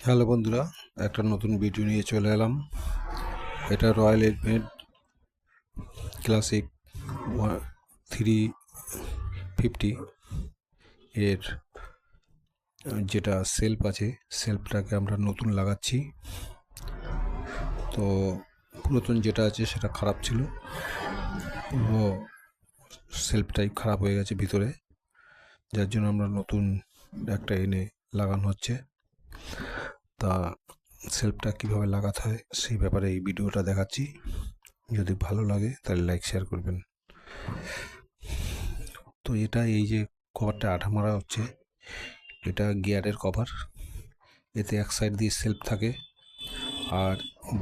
Hello বন্ধুরা, একটা নতুন ভিডিও নিয়ে চলে এলাম। এটা রয়্যাল এনফিল্ড ক্লাসিক 350 এর যেটা সেলফ আছে, সেলফটাকে আমরা নতুন লাগাচ্ছি। তো পুরাতন যেটা আছে সেটা খারাপ ছিল, পুরো সেলফটাই খারাপ হয়ে গেছে ভিতরে, যার জন্য আমরা নতুন একটা এনে লাগানো হচ্ছে। তা সেলফটা কীভাবে লাগাতে হয় সেই ব্যাপারে এই ভিডিওটা দেখাচ্ছি। যদি ভালো লাগে তাহলে লাইক শেয়ার করবেন। তো এটা এই যে কভারটা আঠা মারা হচ্ছে, এটা গিয়ারের কভার। এতে এক সাইড দিয়ে সেলফ থাকে আর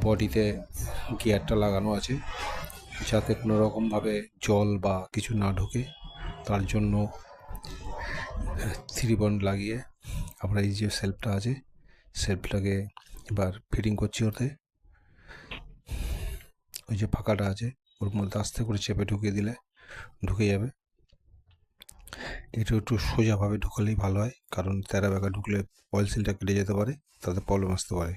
বডিতে গিয়ারটা লাগানো আছে, যাতে কোনো রকমভাবে জল বা কিছু না ঢোকে। তার জন্য 3 বন্ড লাগিয়ে আমরা এই যে সেলফটা আছে, সেলফটাকে এবার ফিটিং করছি। ওতে ওই যে ফাঁকাটা আছে, ওর মধ্যে আস্তে করে চেপে ঢুকিয়ে দিলে ঢুকে যাবে। এটা একটু সোজাভাবে ঢুকালেই ভালো হয়, কারণ তেরা বেঁকা ঢুকলে অয়েল সিলটা কেটে যেতে পারে, তাতে প্রবলেম আসতে পারে।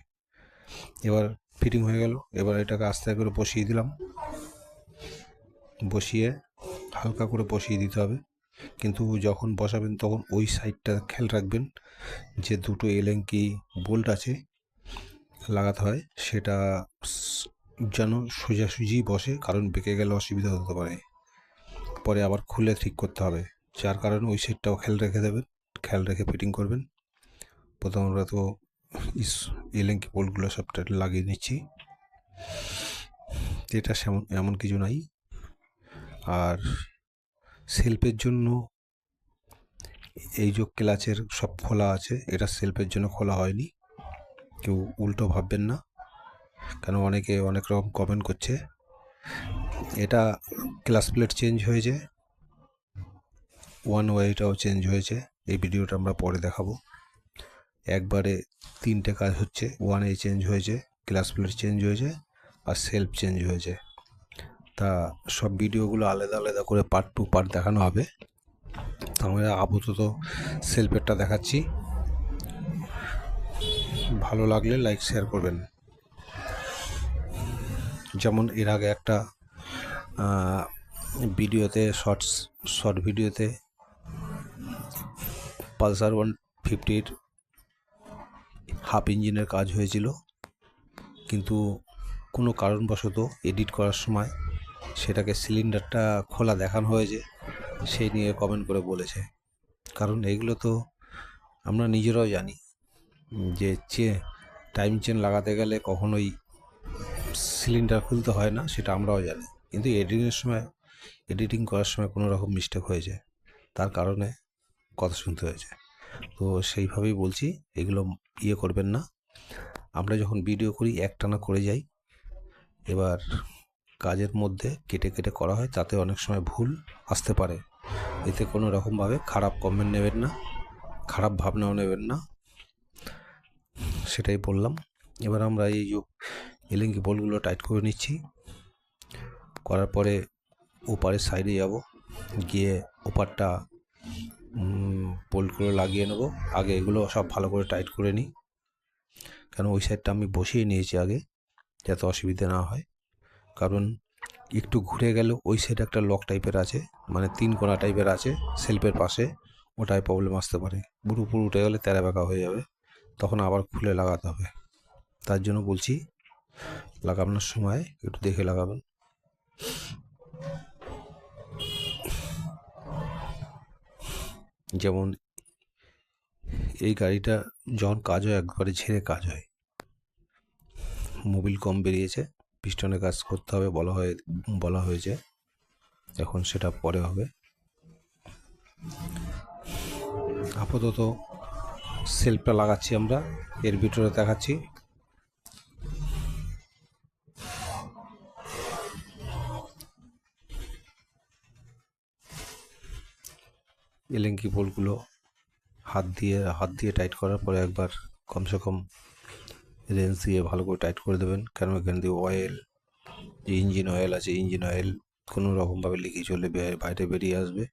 এবার ফিটিং হয়ে গেল। এবার এটাকে আস্তে করে বসিয়ে দিলাম। বসিয়ে হালকা করে বসিয়ে দিতে হবে, কিন্তু যখন বসাবেন তখন ওই সাইডটা খেয়াল রাখবেন যে দুটো এলেঙ্কি বোল্ট আছে লাগাতে হয়, সেটা যেন সোজাসুজি বসে, কারণ বেঁকে গেলে অসুবিধা হতে পারে, পরে আবার খুলে ঠিক করতে হবে। যার কারণে ওই সাইডটাও খেয়াল রেখে দেবেন, খেয়াল রেখে ফিটিং করবেন। প্রথম আমরা তো এলেঙ্কি বোল্টগুলো সবটা লাগিয়ে নিচ্ছি। এটা এমন কিছু নাই। আর সেলফের জন্য এই যে ক্লাচের সব খোলা আছে, এটা সেলফের জন্য খোলা হয়নি, কেউ উল্টো ভাববেন না, কেন অনেকে অনেক রকম কমেন্ট করছে। এটা ক্লাচ প্লেট চেঞ্জ হয়েছে, ওয়ান ওয়েটাও চেঞ্জ হয়েছে। এই ভিডিওটা আমরা পরে দেখাবো। একবারে 3টে কাজ হচ্ছে, ওয়ান এ চেঞ্জ হয়েছে, ক্লাচ প্লেট চেঞ্জ হয়েছে, আর সেলফ চেঞ্জ হয়েছে। তা সব ভিডিওগুলো আলাদা আলাদা করে পার্ট টু পার্ট দেখানো হবে। তো আমরা আপাতত সেলফেরটা দেখাচ্ছি। ভালো লাগলে লাইক শেয়ার করবেন। যেমন এর আগে একটা ভিডিওতে শর্ট ভিডিওতে পালসার 150-র হাফ ইঞ্জিনের কাজ হয়েছিল, কিন্তু কোনো কারণবশত এডিট করার সময় সেটাকে সিলিন্ডারটা খোলা দেখানো হয়েছে, সেই নিয়ে কমেন্ট করে বলেছে। কারণ এইগুলো তো আমরা নিজেরাও জানি যে টাইম চেন লাগাতে গেলে কখনোই সিলিন্ডার খুলতে হয় না, সেটা আমরাও জানি, কিন্তু এডিটিং করার সময় কোনো রকম মিস্টেক হয়েছে, তার কারণে কথা শুনতে হয়েছে। তো সেইভাবেই বলছি, এগুলো করবেন না। আমরা যখন ভিডিও করি একটানা করে যাই, এবার কাজের মধ্যে কেটে কেটে করা হয়, তাতে অনেক সময় ভুল আসতে পারে। এতে কোনো রকমভাবে খারাপ কমেন্ট নেবেন না, খারাপ ভাবনাও নেবেন না, সেটাই বললাম। এবার আমরা এই যে এলেঙ্কি বোল্টগুলো টাইট করে নিচ্ছি। করার পরে ওপারের সাইডে যাব, গিয়ে ওপারটা বোল্টগুলো লাগিয়ে নেব। আগে এগুলো সব ভালো করে টাইট করে নিই, কেন ওই সাইডটা আমি বসিয়ে নিয়েছি আগে, যাতে অসুবিধা না হয়। কারণ একটু ঘুরে গেলে ওই সাইডে একটা লক টাইপের আছে, মানে 3 কোণা টাইপের আছে সেলফের পাশে, ওটায় প্রবলেম আসতে পারে। পুরো উঠে গেলে তেরা বেঁকা হয়ে যাবে, তখন আবার খুলে লাগাতে হবে। তার জন্য বলছি, লাগানোর সময় একটু দেখে লাগাবেন। যেমন এই গাড়িটা যখন কাজ হয় একবারে ঝেড়ে কাজ হয়। মোবিল কম বেরিয়েছে, পিস্টনে কাজ করতে হবে বলা হয়েছে, এখন সেটা পরে হবে। আপাতত সেলফটা লাগাচ্ছি আমরা, এর ভিতরে দেখাচ্ছি। এলেঙ্কি বোল্টগুলো হাত দিয়ে টাইট করার পরে একবার কমসে কম রেঞ্জ দিয়ে ভালো করে টাইট করে দেবেন, কারণ এখান দিয়ে অয়েল, যে ইঞ্জিন অয়েল আছে, ইঞ্জিন অয়েল কোনো রকমভাবে লিকেজ হলে বাইরে বেরিয়ে আসবে।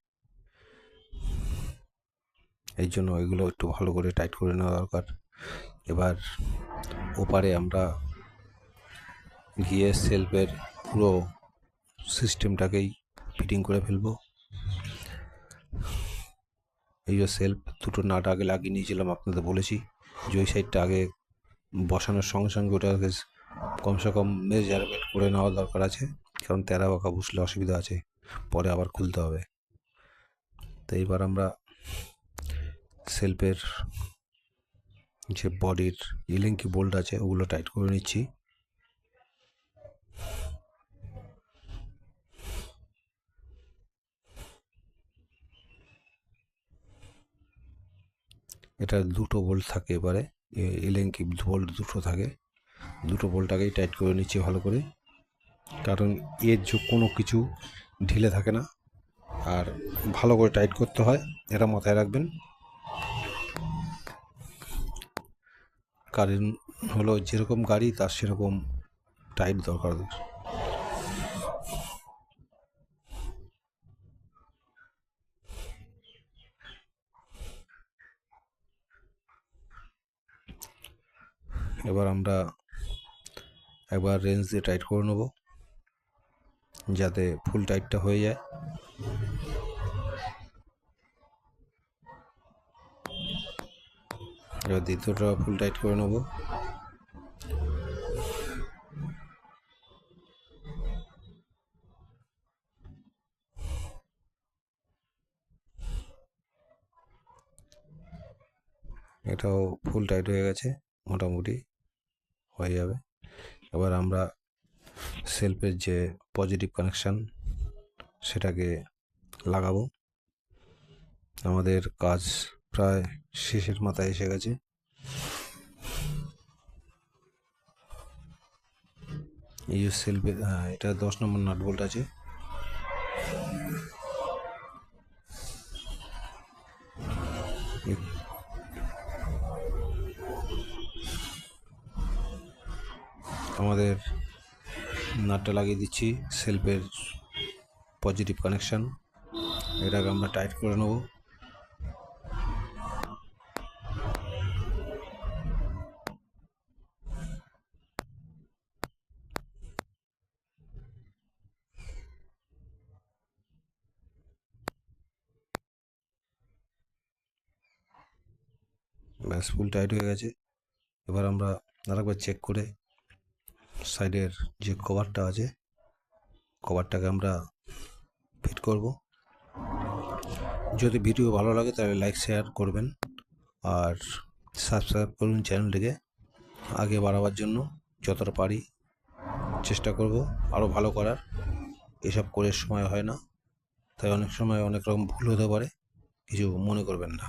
এই জন্য এগুলো একটু ভালো করে টাইট করে নেওয়া দরকার। এবার ওপারে আমরা গিয়ে সেলফের পুরো সিস্টেমটাকেই ফিটিং করে ফেলবো। এই যে সেলফ দুটো নাট আগে লাগিয়ে নিয়েছিলাম, আপনাদের বলেছি যে ওই সাইডটা আগে বসানোর সঙ্গে সঙ্গে ওটাকে কমসে কম মেজারমেন্ট করে নেওয়া দরকার আছে, কারণ তেরা বাঁকা বসলে অসুবিধা আছে, পরে আবার খুলতে হবে। তো এইবার আমরা সেলফের যে বডির ইলেঙ্কি বোল্ট আছে ওগুলো টাইট করে নিচ্ছি। এটা দুটো বোল্ট থাকে, এবারে ইলেঙ্কি বোল্ট দুটো থাকে, দুটো বোল্টটাকেই টাইট করে নিচ্ছি ভালো করে, কারণ এর যে কোনো কিছু ঢিলে থাকে না, আর ভালো করে টাইট করতে হয়, এটা মাথায় রাখবেন। কারণ হলো যেরকম গাড়ি তার সেরকম টাইট দরকার। এবার আমরা একবার রেঞ্জ দিয়ে টাইট করে নেব যাতে ফুল টাইটটা হয়ে যায়। এবার দ্বিতীয়টা ফুল টাইট করে নেব। এটাও ফুল টাইট হয়ে গেছে, মোটামুটি হয়ে যাবে। এবার আমরা সেলফের যে পজিটিভ কানেকশান সেটাকে লাগাবো। আমাদের কাজ প্রায় শেষের মাথায় এসে গেছে। এই যে সেলফের, এটা 10 নম্বর নাট বোল্ট আছে। আমাদের নাটটা লাগিয়ে দিচ্ছি সেলফের পজিটিভ কানেকশান, এটাকে আমরা টাইট করে নেব। ব্যাস ফুল টাইট হয়ে গেছে। এবার আমরা আরেকবার চেক করে সাইডের যে কভারটা আছে কভারটাকে আমরা ফিট করব। যদি ভিডিও ভালো লাগে তাহলে লাইক শেয়ার করবেন, আর সাবস্ক্রাইব করুন চ্যানেলটিকে আগে বাড়াবার জন্য। যতটা পারি চেষ্টা করব আরও ভালো করার। এসব করে সময় হয় না, তাই অনেক সময় অনেক রকম ভুল হতে পারে, কিছু মনে করবেন না।